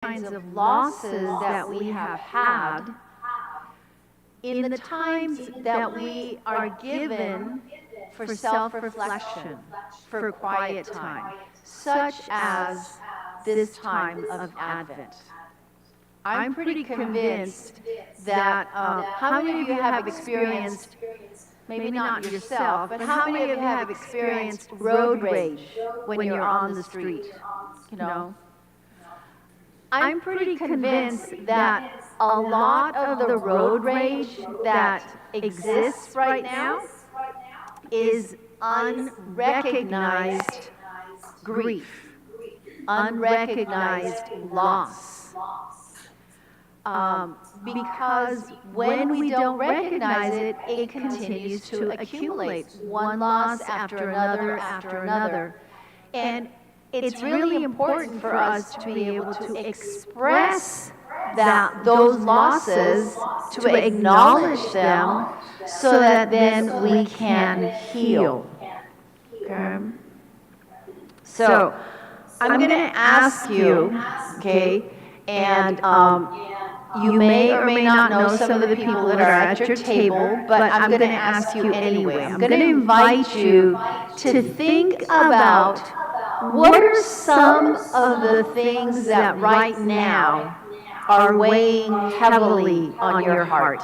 kinds of losses that we have had in the times that we are given for self-reflection, for quiet time, such as this time of Advent. I'm pretty convinced that how many of you have experienced, maybe not yourself, but how many of you have experienced road rage when you're on the street, you know? I'm pretty convinced that a lot of the road rage that exists right now is unrecognized grief, unrecognized loss. Because when we don't recognize it, it continues to accumulate, one loss after another after another. And it's really important for us to be able to express those losses, to acknowledge them, so that then we can heal. Okay? So I'm going to ask you, okay, and you may or may not know some of the people that are at your table, but I'm going to ask you anyway. I'm going to invite you to think about what are some of the things that right now are weighing heavily on your heart.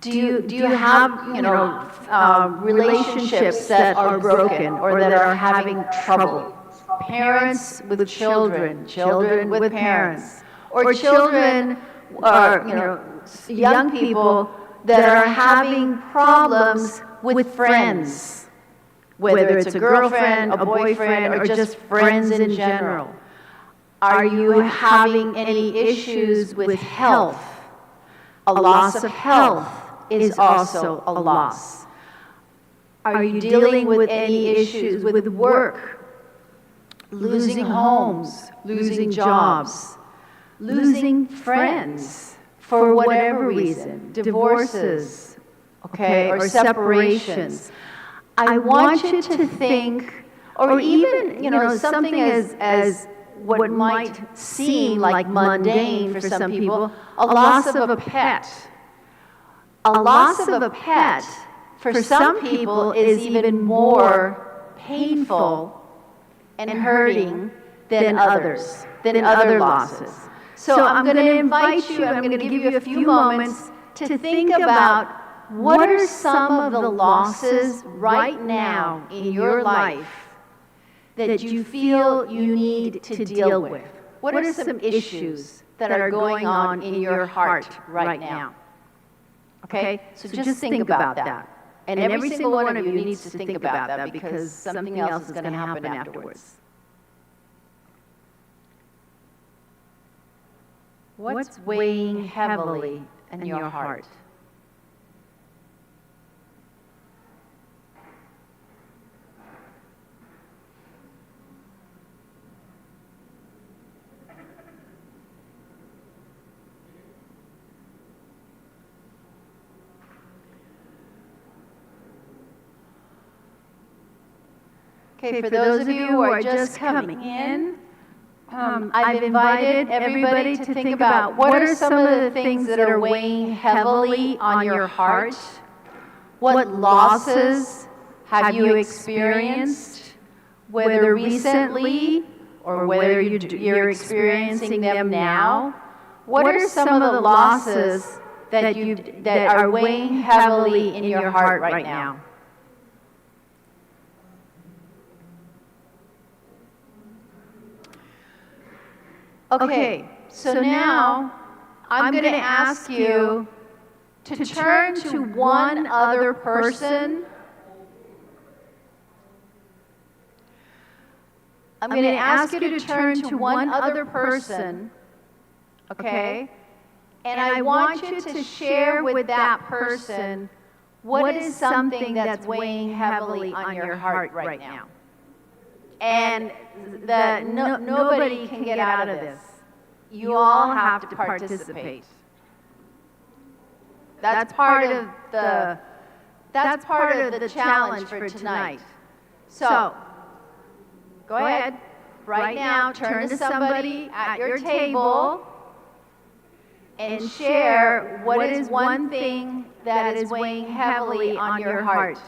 Do you have, relationships that are broken or that are having trouble? Parents with children, children with parents, or children, or young people that are having problems with friends, whether it's a girlfriend, a boyfriend, or just friends in general. Are you having any issues with health? A loss of health is also a loss. Are you dealing with any issues with work? Losing homes, losing jobs, losing friends for whatever reason, divorces, okay, or separations. I want you to think, or even, something as what might seem like mundane for some people, a loss of a pet. A loss of a pet, for some people, is even more painful and hurting than others, than other losses. So I'm going to invite you, I'm going to give you a few moments to think about what are some of the losses right now in your life that you feel you need to deal with. What are some issues that are going on in your heart right now? Okay, so just think about that. And every single one of you needs to think about that because something else is going to happen afterwards. What's weighing heavily in your heart? Okay, for those of you who are just coming in, I've invited everybody to think about what are some of the things that are weighing heavily on your heart? What losses have you experienced, whether recently or whether you're experiencing them now? What are some of the losses that are weighing heavily in your heart right now? Okay, so now I'm going to ask you to turn to one other person. I'm going to ask you to turn to one other person, okay? And I want you to share with that person what is something that's weighing heavily on your heart right now. And nobody can get out of this. You all have to participate. That's part of the challenge for tonight. So, go ahead. right now, turn to somebody at your table and share what is one thing that is weighing heavily on your heart.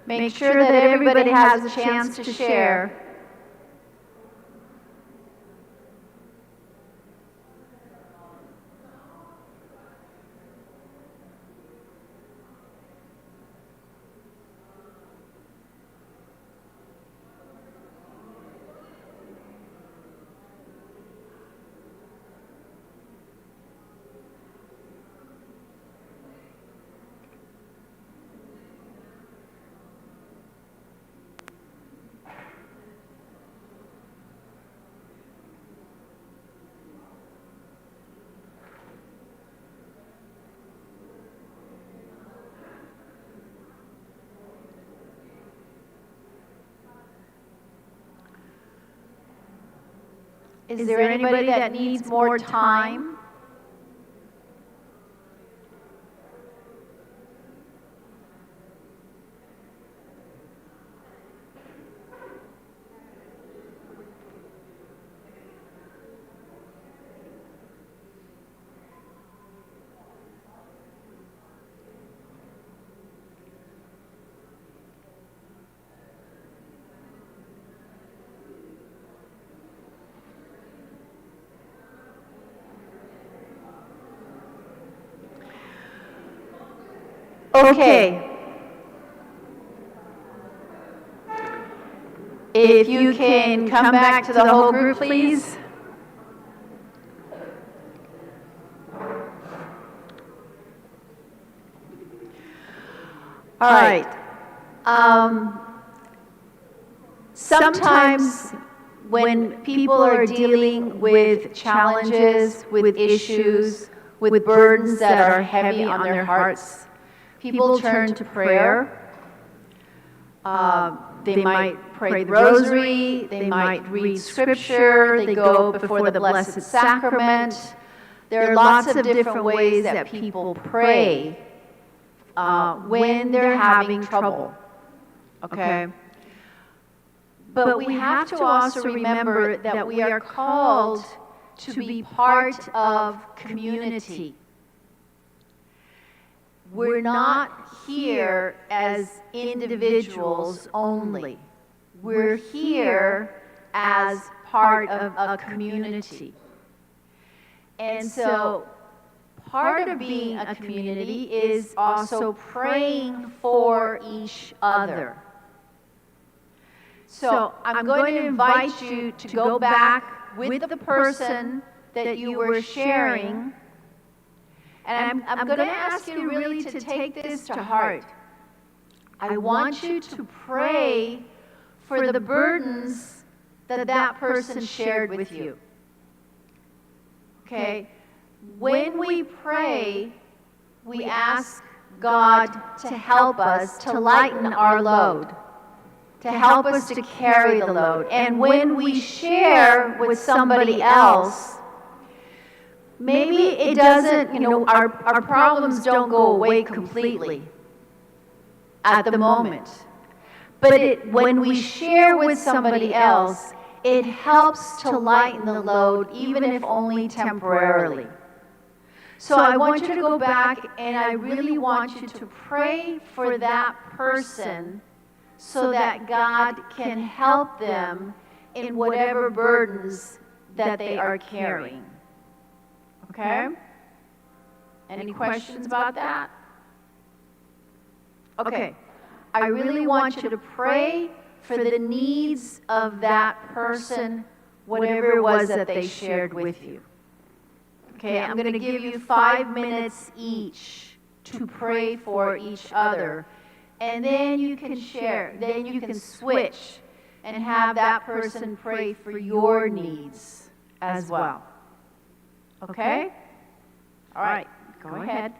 Make sure that everybody has a chance to share. Is there anybody that needs more time? Okay. If you can come back to the whole group, please. All right. Sometimes when people are dealing with challenges, with issues, with burdens that are heavy on their hearts, people turn to prayer. They might pray the rosary, they might read scripture, they go before the Blessed Sacrament. There are lots of different ways that people pray when they're having trouble, okay? But we have to also remember that we are called to be part of community. We're not here as individuals only. We're here as part of a community. And so part of being a community is also praying for each other. So I'm going to invite you to go back with the person that you were sharing. And I'm going to ask you really to take this to heart. I want you to pray for the burdens that that person shared with you. Okay? When we pray, we ask God to help us to lighten our load, to help us to carry the load. And when we share with somebody else, maybe it doesn't, our problems don't go away completely at the moment. But when we share with somebody else, it helps to lighten the load, even if only temporarily. So I want you to go back, and I really want you to pray for that person so that God can help them in whatever burdens that they are carrying. Okay? Any questions about that? Okay. I really want you to pray for the needs of that person, whatever it was that they shared with you. Okay, I'm going to give you 5 minutes each to pray for each other. And then you can share, then you can switch and have that person pray for your needs as well. Okay? All right, go ahead.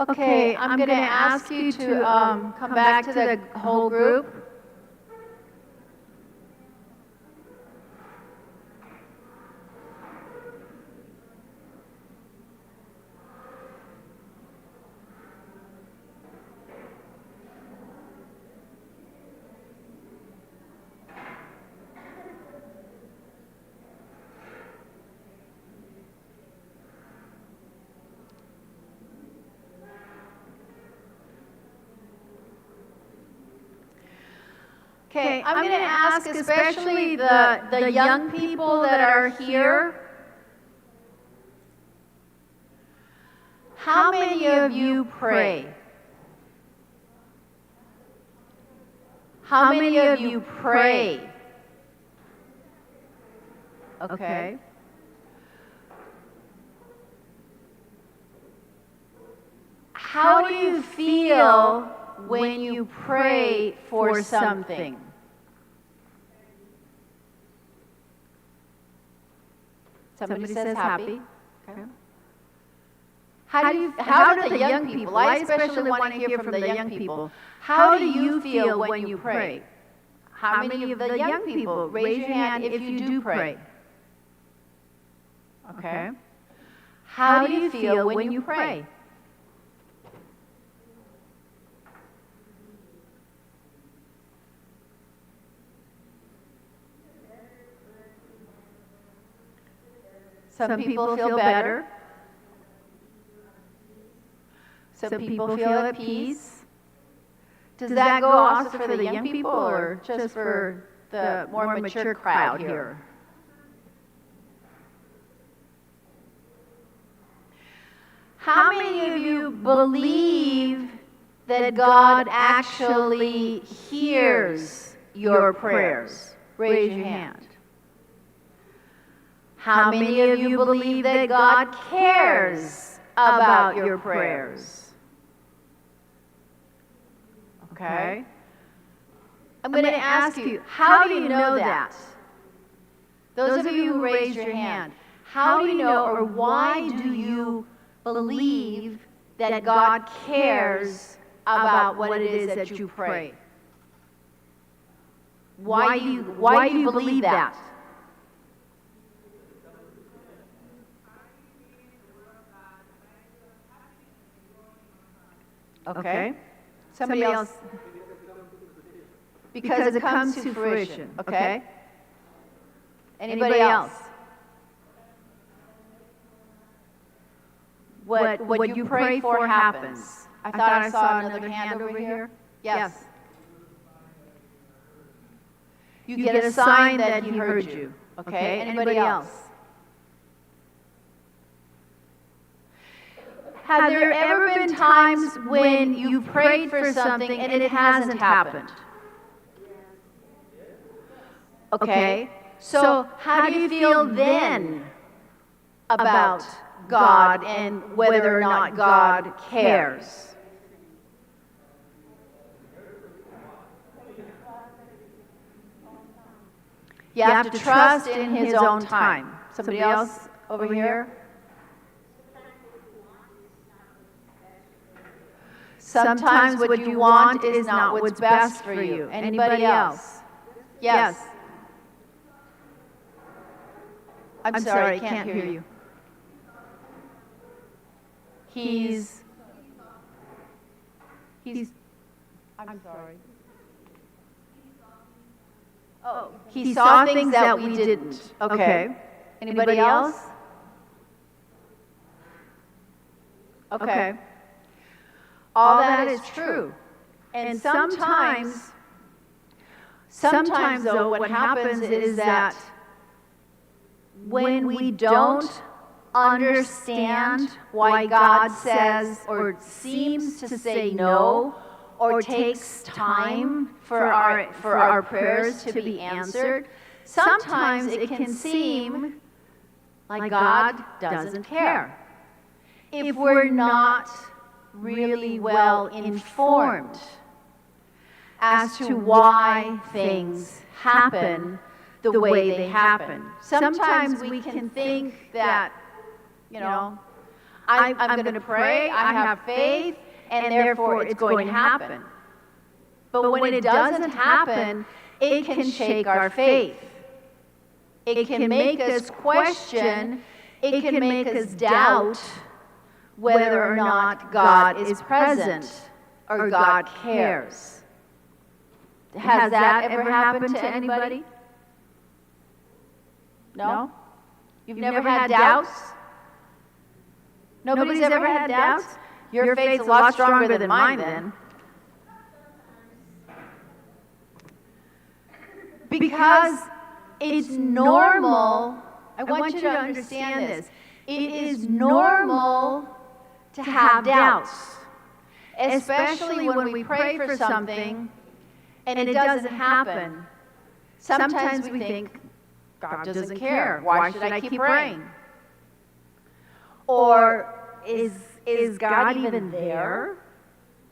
Okay, I'm going to ask you to come back to the whole group. Okay, I'm going to ask especially the young people that are here, how many of you pray? How many of you pray? Okay. How do you feel when you pray for something? Somebody says happy. Okay. How do the young people, I especially want to hear from the young people, how do you feel when you pray? How many of the young people, raise your hand if you do pray. Okay. How do you feel when you pray? Some people feel better. Some people feel at peace. Does that go also for the young people or just for the more mature crowd here? How many of you believe that God actually hears your prayers? Raise your hand. How many of you believe that God cares about your prayers? Okay. I'm going to ask you, how do you know that? Those of you who raised your hand, how do you know or why do you believe that God cares about what it is that you pray? Why do you believe that? Okay. Somebody else? Because it comes to fruition. Okay. Anybody else? What you pray for happens. I thought I saw another hand over here. Yes. You get a sign that He heard you. Okay. Anybody else? Have there ever been times when you prayed for something and it hasn't happened? Okay. So how do you feel then about God and whether or not God cares? You have to trust in His own time. Somebody else over here? Sometimes what you want is not what's best for you. Anybody else? Yes. I'm sorry, I can't hear you. I'm sorry. Oh, he saw things that we didn't. Okay. Anybody else? Okay. All that is true. And sometimes though, what happens is that when we don't understand why God says or seems to say no, or takes time for our prayers to be answered, sometimes it can seem like God doesn't care. If we're not really well informed as to why things happen the way they happen. Sometimes we can think that, I'm going to pray, I have faith, and therefore it's going to happen. But when it doesn't happen, it can shake our faith. It can make us question, it can make us doubt whether or not God is present or God cares. Has that ever happened to anybody? No? You've never had doubts? Nobody's ever had doubts? Your faith's a lot stronger than mine then. Because it's normal, I want you to understand this, it is normal to have doubts, especially when we pray for something and it doesn't happen. Sometimes we think, God doesn't care. Why should I keep praying? Or is God even there?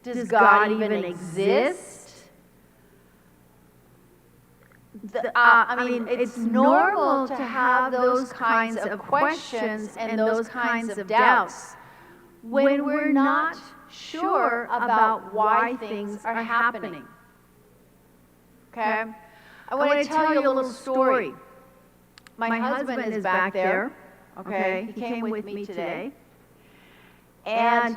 Does God even exist? It's normal to have those kinds of questions and those kinds of doubts when we're not sure about why things are happening. Okay? I want to tell you a little story. My husband is back there. Okay? He came with me today. And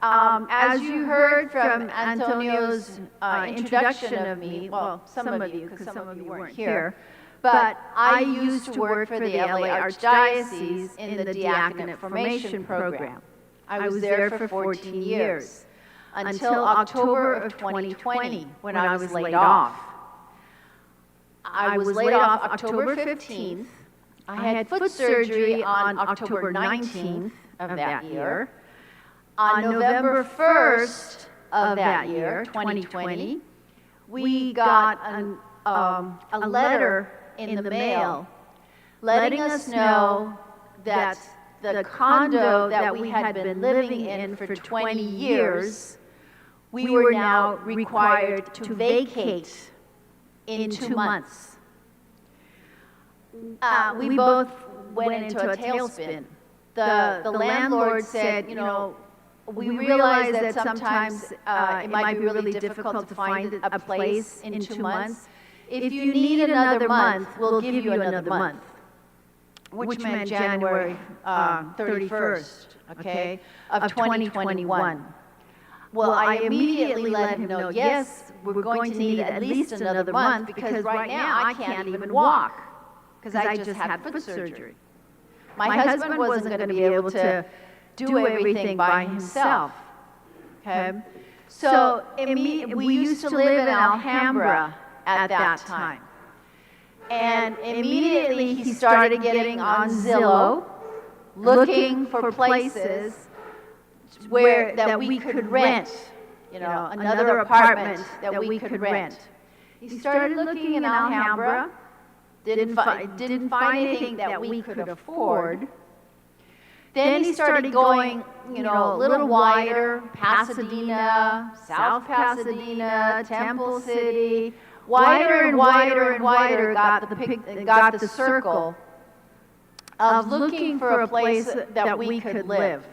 as you heard from Antonio's introduction of me, well, some of you, because some of you weren't here, but I used to work for the LA Archdiocese in the Diaconate Formation Program. I was there for 14 years, until October of 2020, when I was laid off. I was laid off October 15th. I had foot surgery on October 19th of that year. On November 1st of that year, 2020, we got a letter in the mail letting us know that the condo that we had been living in for 20 years, we were now required to vacate in 2 months. We both went into a tailspin. The landlord said, you know, we realize that sometimes it might be really difficult to find a place in 2 months. If you need another month, we'll give you another month, which meant January 31st, okay, of 2021. Well, I immediately let him know, yes, we're going to need at least another month because right now I can't even walk because I just had foot surgery. My husband wasn't going to be able to do everything by himself, okay? So we used to live in Alhambra at that time. And immediately he started getting on Zillow, looking for places that we could rent, you know, another apartment that we could rent. He started looking in Alhambra, didn't find anything that we could afford. Then he started going, you know, a little wider, Pasadena, South Pasadena, Temple City, wider and wider and wider got the circle of looking for a place that we could live.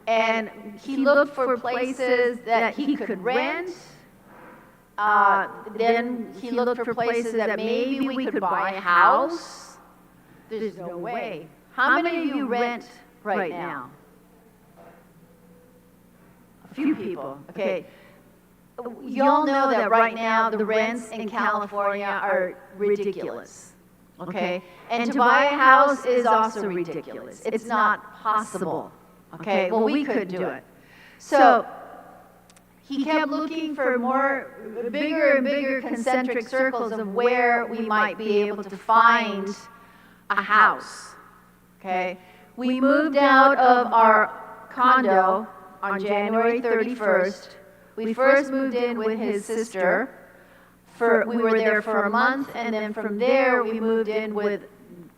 And he looked for places that he could rent. Then he looked for places that maybe we could buy a house. There's no way. How many of you rent right now? A few people, okay. You all know that right now the rents in California are ridiculous, okay? And to buy a house is also ridiculous. It's not possible, okay? Well, we could do it. So he kept looking for bigger and bigger concentric circles of where we might be able to find a house. Okay, we moved out of our condo on January 31st. We first moved in with his sister. We were there for a month, and then from there we moved in with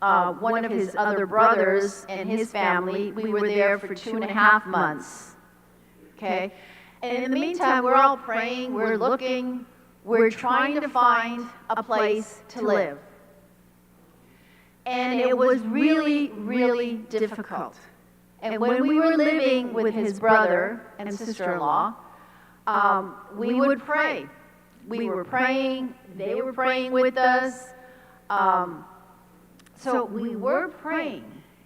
one of his other brothers and his family. We were there for 2.5 months. Okay, and in the meantime, we're all praying, we're looking, we're trying to find a place to live. And it was really, really difficult. And when we were living with his brother and sister-in-law, we would pray. We were praying, they were praying with us. So we were praying.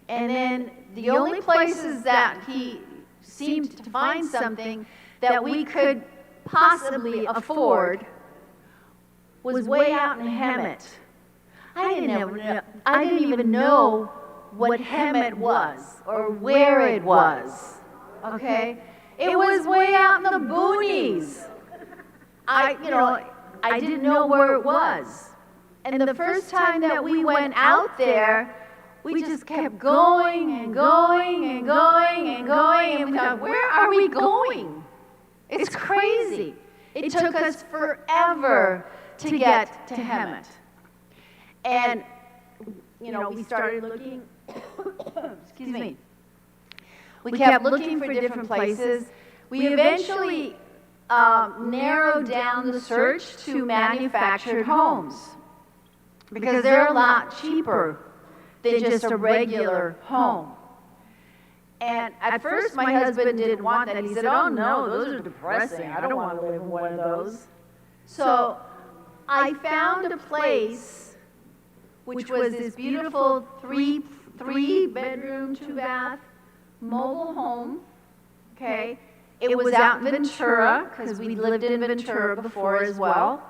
And then the only places that he seemed to find something that we could possibly afford was way out in Hemet. I didn't even know what Hemet was or where it was, okay? It was way out in the boonies. I I didn't know where it was. And the first time that we went out there, we just kept going and going and going and going, and we thought, where are we going? It's crazy. It took us forever to get to Hemet. And, you know, we started looking, excuse me, we kept looking for different places. We eventually narrowed down the search to manufactured homes because they're a lot cheaper than just a regular home. And at first my husband didn't want that. He said, oh no, those are depressing. I don't want to live in one of those. So I found a place which was this beautiful three bedroom, 2-bath mobile home. Okay. It was out in Ventura because we lived in Ventura before as well.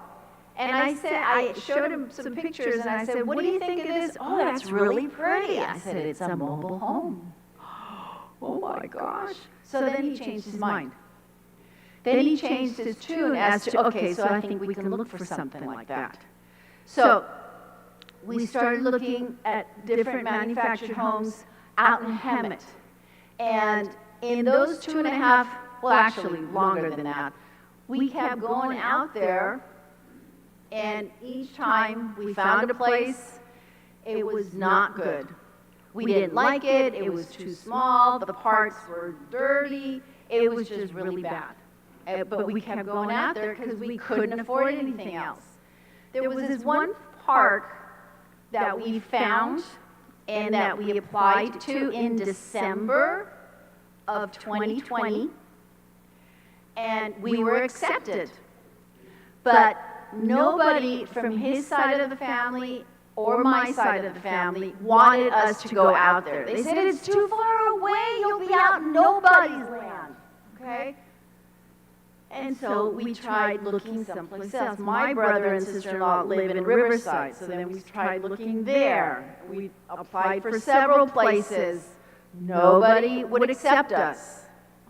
And I showed him some pictures and I said, what do you think of this? Oh, that's really pretty. I said, it's a mobile home. Oh my gosh. So then he changed his mind. Then he changed his tune as to, okay, so I think we can look for something like that. So we started looking at different manufactured homes out in Hemet. And in those 2.5, well, actually longer than that, we kept going out there, and each time we found a place, it was not good. We didn't like it, it was too small, the parts were dirty, it was just really bad. But we kept going out there because we couldn't afford anything else. There was this one park that we found and that we applied to in December of 2020, and we were accepted. But nobody from his side of the family or my side of the family wanted us to go out there. They said, it's too far away, you'll be out in nobody's land, okay? And so we tried looking someplace else. My brother and sister-in-law live in Riverside, so then we tried looking there. We applied for several places. Nobody would accept us,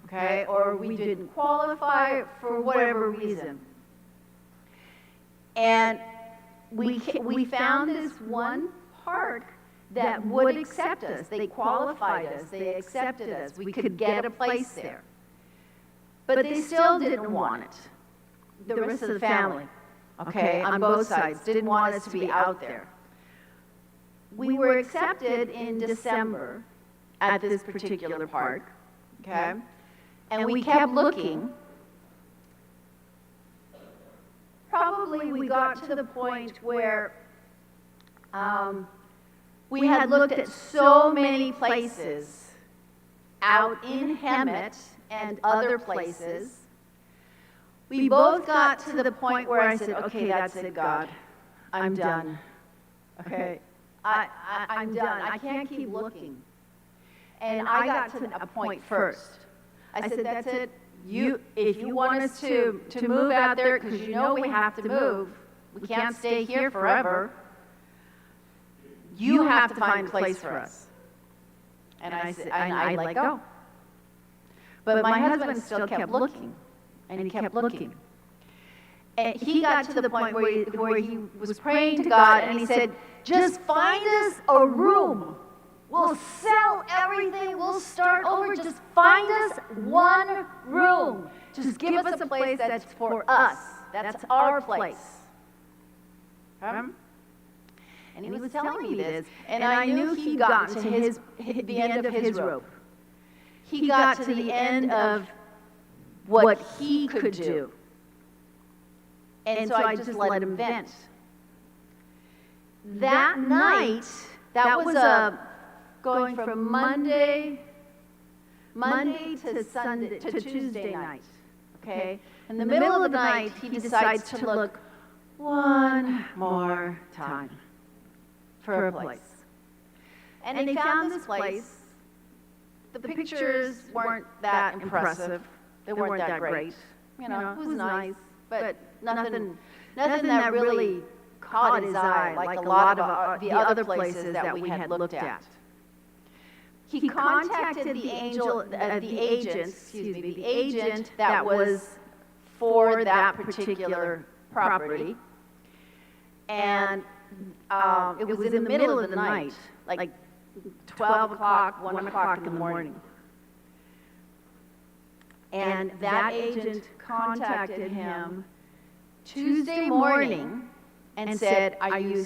okay? Or we didn't qualify for whatever reason. And we found this one park that would accept us. They qualified us. They accepted us. We could get a place there. But they still didn't want it. The rest of the family, okay, on both sides, didn't want us to be out there. We were accepted in December at this particular park, okay? And we kept looking. Probably we got to the point where we had looked at so many places out in Hemet and other places. We both got to the point where I said, okay, that's it, God. I'm done. Okay, I'm done. I can't keep looking. And I got to a point first. I said, that's it. If you want us to move out there, because you know we have to move, we can't stay here forever, you have to find a place for us. And I said, and I let go. But my husband still kept looking, and he kept looking. And he got to the point where he was praying to God, and he said, just find us a room. We'll sell everything. We'll start over. Just find us one room. Just give us a place that's for us. That's our place. And he was telling me this, and I knew he'd gotten to the end of his rope. He got to the end of what he could do. And so I just let him vent. That night, that was going from Monday to Sunday to Tuesday night. Okay? In the middle of the night, he decides to look one more time for a place. And they found this place. The pictures weren't that impressive. They weren't that great. You know, it was nice, but nothing that really caught his eye like a lot of the other places that we had looked at. He contacted the agent that was for that particular property, and it was in the middle of the night, like 12 o'clock, 1 o'clock in the morning. And that agent contacted him Tuesday morning and said, are you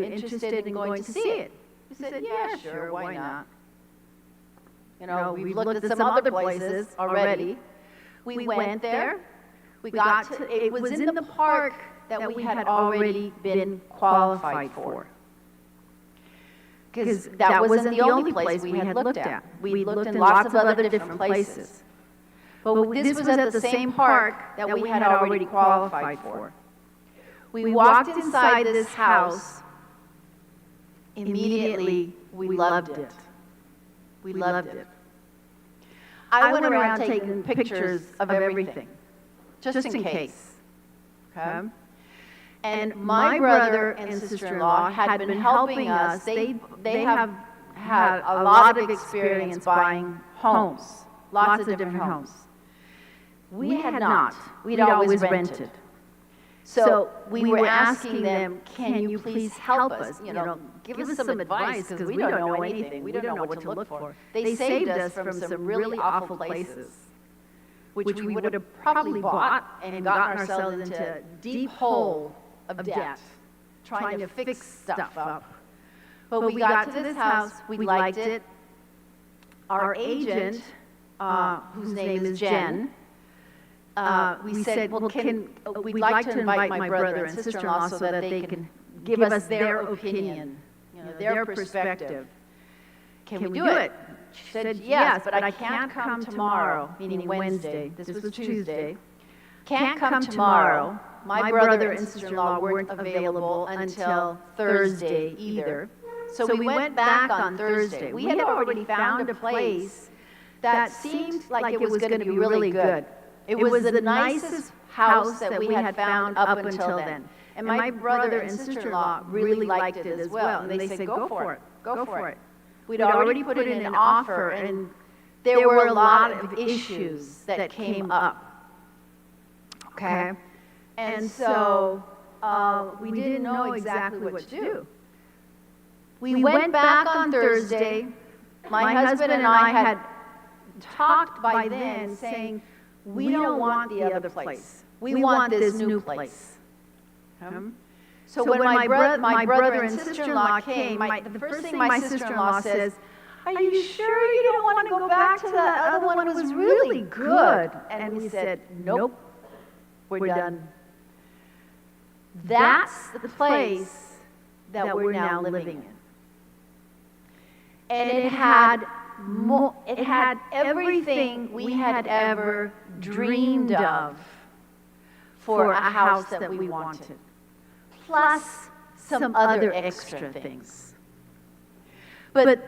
interested in going to see it? He said, yeah, sure, why not? You know, we've looked at some other places already. We went there. We got to, it was in the park that we had already been qualified for. Because that wasn't the only place we had looked at. We looked in lots of other different places. But this was at the same park that we had already qualified for. We walked inside this house. Immediately, we loved it. We loved it. I went around taking pictures of everything, just in case. Okay? And my brother and sister-in-law had been helping us. They have had a lot of experience buying homes, lots of different homes. We had not. We'd always rented. So we were asking them, can you please help us? You know, give us some advice, because we don't know anything. We don't know what to look for. They saved us from some really awful places, which we would have probably bought and gotten ourselves into a deep hole of debt, trying to fix stuff up. But we got to this house, we liked it. Our agent, whose name is Jen, we said, well, we'd like to invite my brother and sister-in-law so that they can give us their opinion, you know, their perspective. Can we do it? She said, yes, but I can't come tomorrow, meaning Wednesday. This was Tuesday. Can't come tomorrow. My brother and sister-in-law weren't available until Thursday either. So we went back on Thursday. We had already found a place that seemed like it was going to be really good. It was the nicest house that we had found up until then. And my brother and sister-in-law really liked it as well. And they said, go for it, go for it. We'd already put in an offer, and there were a lot of issues that came up. Okay? And so we didn't know exactly what to do. We went back on Thursday. My husband and I had talked by then saying, we don't want the other place. We want this new place. So when my brother and sister-in-law came, the first thing my sister-in-law says, are you sure you don't want to go back to that other one? It was really good. And we said, nope, we're done. That's the place that we're now living in. And it had everything we had ever dreamed of for a house that we wanted, plus some other extra things. But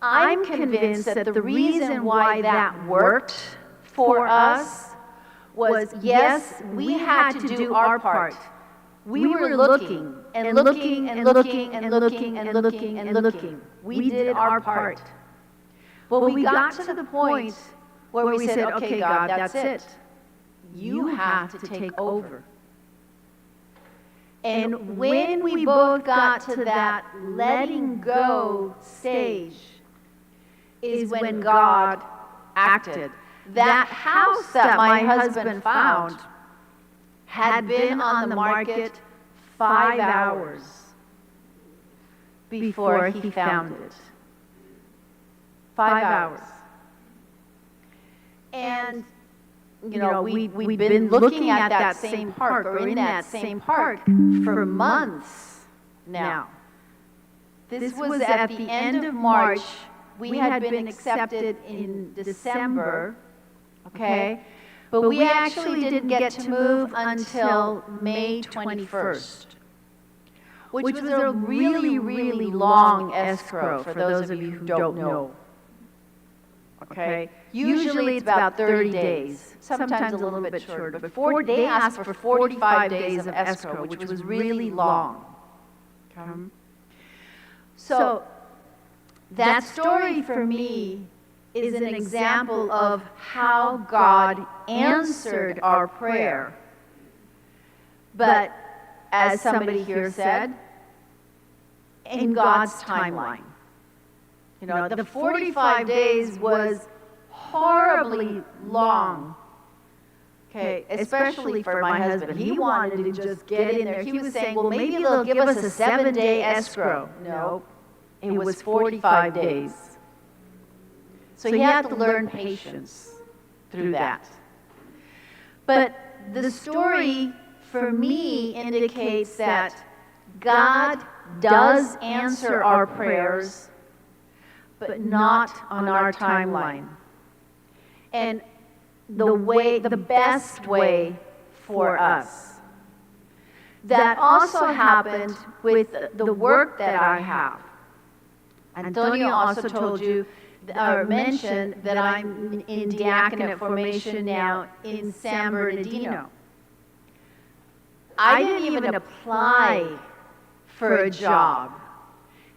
I'm convinced that the reason why that worked for us was, yes, we had to do our part. We were looking and looking and looking and looking and looking and looking. We did our part. But we got to the point where we said, okay, God, that's it. You have to take over. And when we both got to that letting go stage is when God acted. That house that my husband found had been on the market 5 hours before he found it. 5 hours. And, you know, we've been looking at that same park, or in that same park, for months now. This was at the end of March. We had been accepted in December, okay? But we actually didn't get to move until May 21st, which was a really, really long escrow for those of you who don't know. Okay? Usually it's about 30 days, sometimes a little bit shorter, but they asked for 45 days of escrow, which was really long. Okay? So that story for me is an example of how God answered our prayer but as somebody here said, in God's timeline. You know, the 45 days was horribly long. Okay, especially for my husband. He wanted to just get in there. He was saying, well, maybe they'll give us a 7-day escrow. No, it was 45 days. So he had to learn patience through that. But the story for me indicates that God does answer our prayers, but not on our timeline. And the best way for us. That also happened with the work that I have. Antonio also told you, or mentioned, that I'm in diaconate formation now in San Bernardino. I didn't even apply for a job,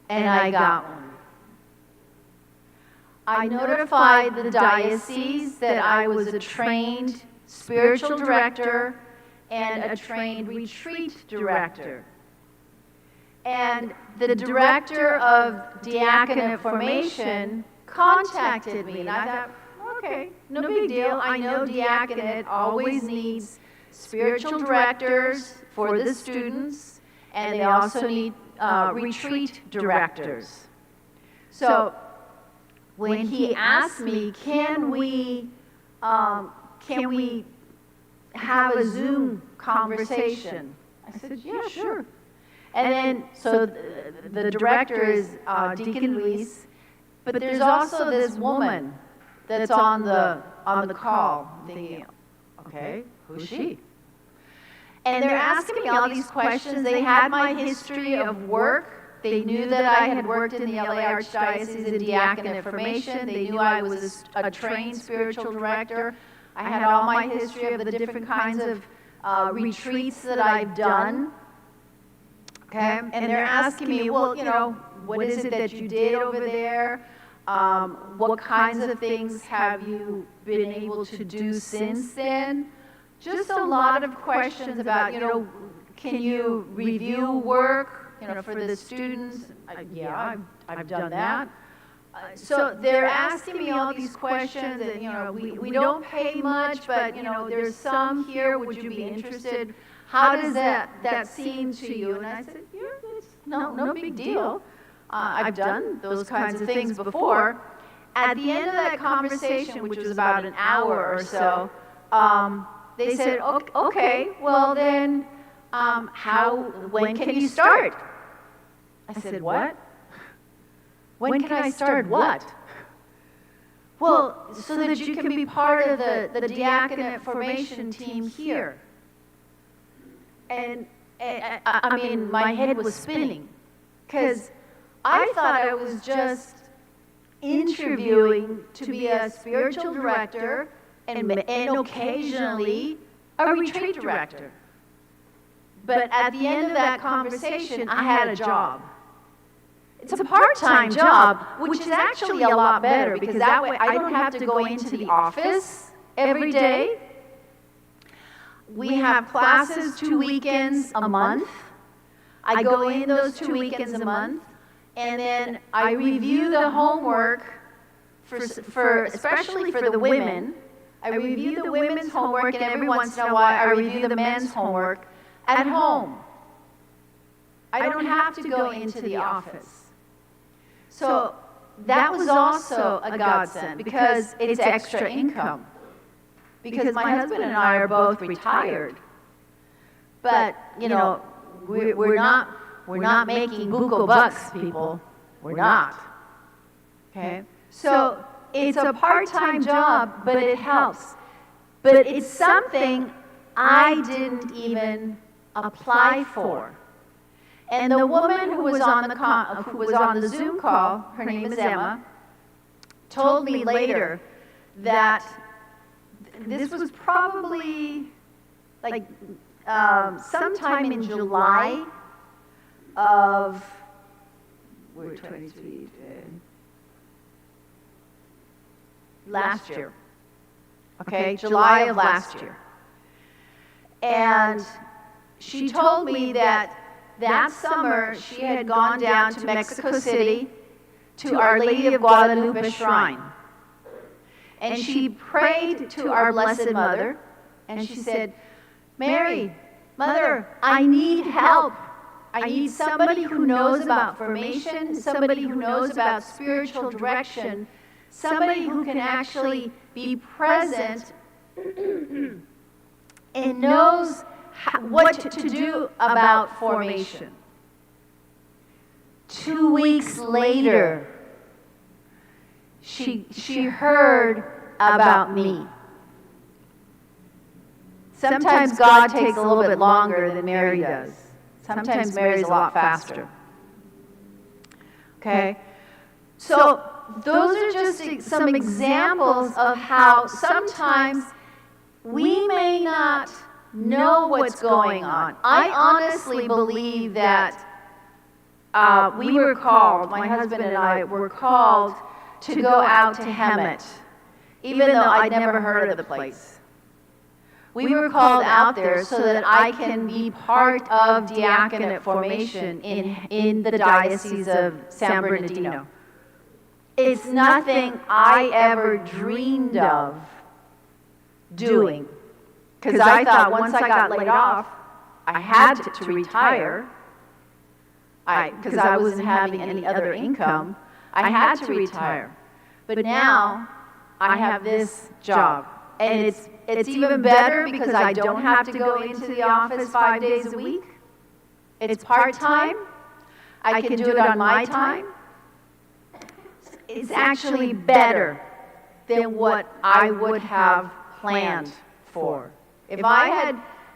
and I got one. I notified the diocese that I was a trained spiritual director and a trained retreat director. And the director of diaconate formation contacted me, and I thought, okay, no big deal. I know diaconate always needs spiritual directors for the students, and they also need retreat directors. So when he asked me, can we have a Zoom conversation? I said, yeah, sure. And then, so the director is Deacon Luis, but there's also this woman that's on the call. I'm thinking, okay, who's she? And they're asking me all these questions. They had my history of work. They knew that I had worked in the LA Archdiocese in diaconate formation. They knew I was a trained spiritual director. I had all my history of the different kinds of retreats that I've done. Okay, and they're asking me, well, you know, what is it that you did over there? What kinds of things have you been able to do since then? Just a lot of questions about, you know, can you review work, you know, for the students? Yeah, I've done that. So they're asking me all these questions, and, you know, we don't pay much, but, you know, there's some here. Would you be interested? How does that seem to you? And I said, yeah, it's no big deal. I've done those kinds of things before. At the end of that conversation, which was about an hour or so, they said, okay, well then, when can you start? I said, what? When can I start what? Well, so that you can be part of the diaconate formation team here. And I mean, my head was spinning, because I thought I was just interviewing to be a spiritual director and occasionally a retreat director. But at the end of that conversation, I had a job. It's a part-time job, which is actually a lot better, because that way I don't have to go into the office every day. We have classes 2 weekends a month. I go in those 2 weekends a month, and then I review the homework for especially for the women. I review the women's homework, and every once in a while I review the men's homework at home. I don't have to go into the office. So that was also a godsend, because it's extra income. Because my husband and I are both retired, but you know, we're not making buco bucks, people. We're not. Okay. So it's a part-time job, but it helps. But it's something I didn't even apply for. And the woman who was on the Zoom call, her name is Emma, told me later that this was probably like sometime in July of, we're 23, last year. Okay, July of last year. And she told me that that summer she had gone down to Mexico City to Our Lady of Guadalupe Shrine. And she prayed to our Blessed Mother, and she said, Mary, Mother, I need help. I need somebody who knows about formation, somebody who knows about spiritual direction, somebody who can actually be present and knows what to do about formation. 2 weeks later, she heard about me. Sometimes God takes a little bit longer than Mary does. Sometimes Mary's a lot faster. Okay? So those are just some examples of how sometimes we may not know what's going on. I honestly believe that we were called, my husband and I were called to go out to Hemet, even though I'd never heard of the place. We were called out there so that I can be part of diaconate formation in the Diocese of San Bernardino. It's nothing I ever dreamed of doing, because I thought once I got laid off, I had to retire, because I wasn't having any other income. I had to retire. But now I have this job, and it's even better because I don't have to go into the office 5 days a week. It's part-time. I can do it on my time. It's actually better than what I would have planned for. If I had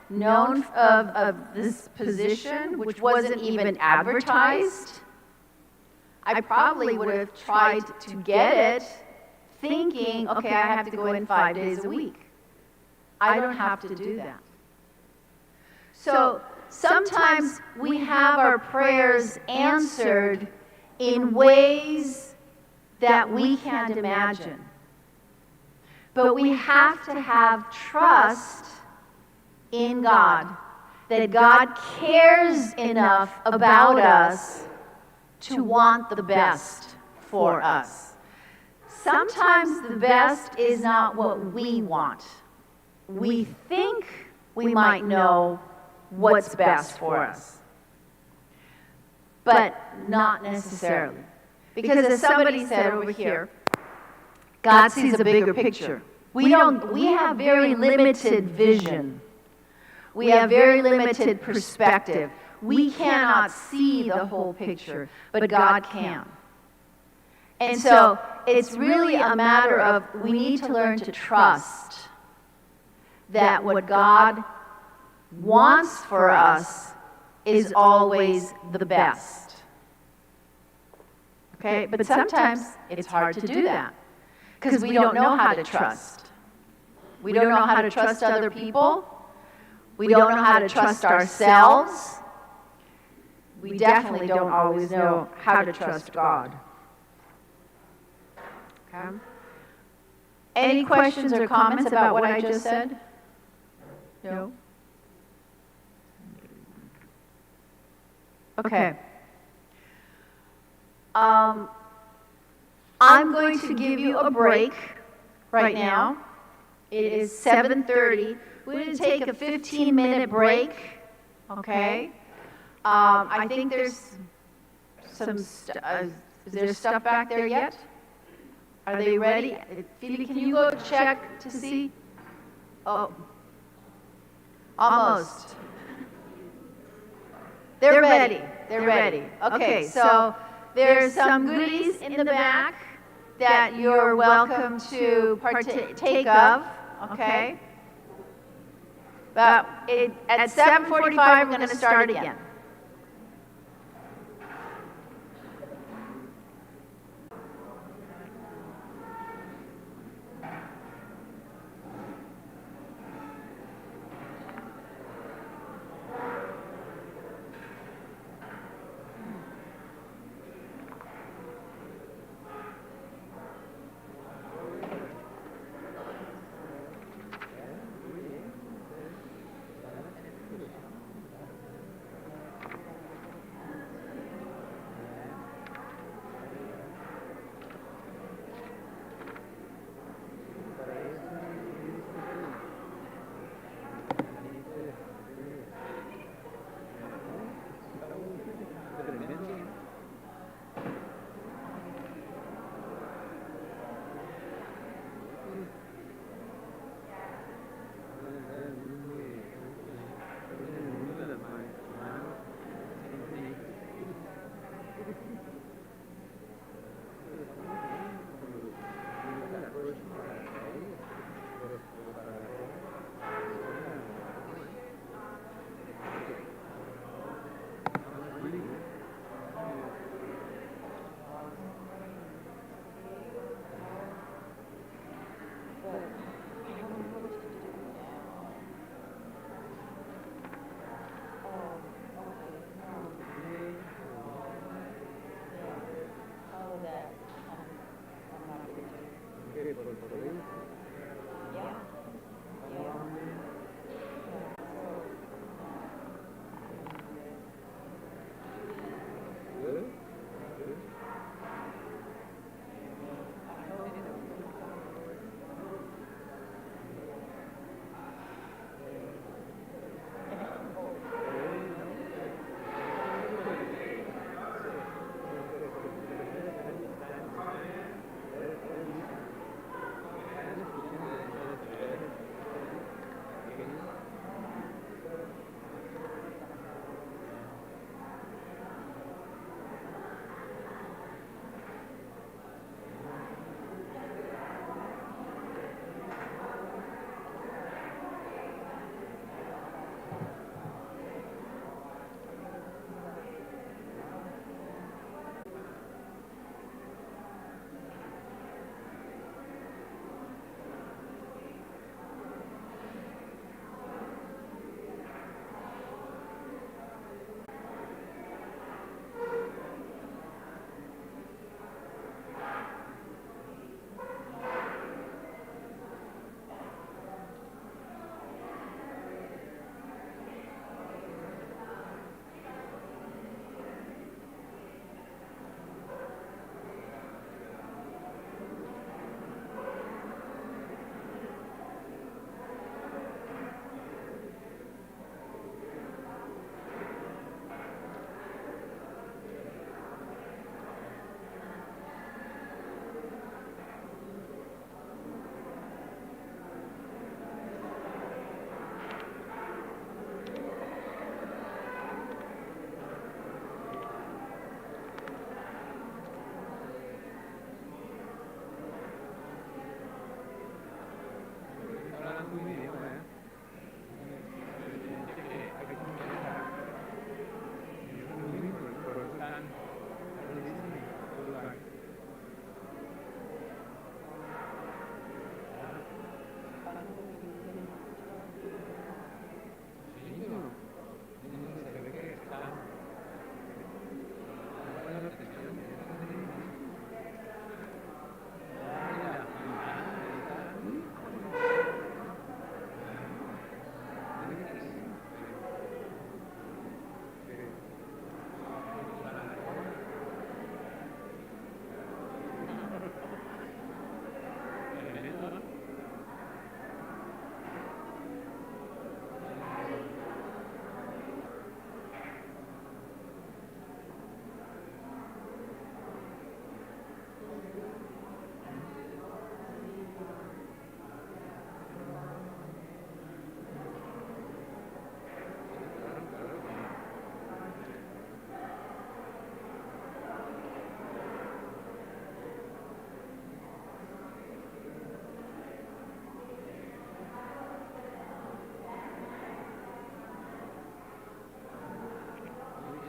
known of this position, which wasn't even advertised, I probably would have tried to get it thinking, okay, I have to go in 5 days a week. I don't have to do that. So sometimes we have our prayers answered in ways that we can't imagine. But we have to have trust in God, that God cares enough about us to want the best for us. Sometimes the best is not what we want. We think we might know what's best for us, but not necessarily. Because as somebody said over here, God sees a bigger picture. We have very limited vision. We have very limited perspective. We cannot see the whole picture, but God can. And so it's really a matter of we need to learn to trust that what God wants for us is always the best. Okay? But sometimes it's hard to do that because we don't know how to trust. We don't know how to trust other people. We don't know how to trust ourselves. We definitely don't always know how to trust God. Okay? Any questions or comments about what I just said? No? Okay. I'm going to give you a break right now. It is 7:30. We're going to take a 15-minute break, okay? I think there's some stuff. Is there stuff back there yet? Are they ready? Phoebe, can you go check to see? Oh, almost. They're ready. They're ready. Okay, so there's some goodies in the back that you're welcome to partake of, okay? But at 7:45, we're going to start again.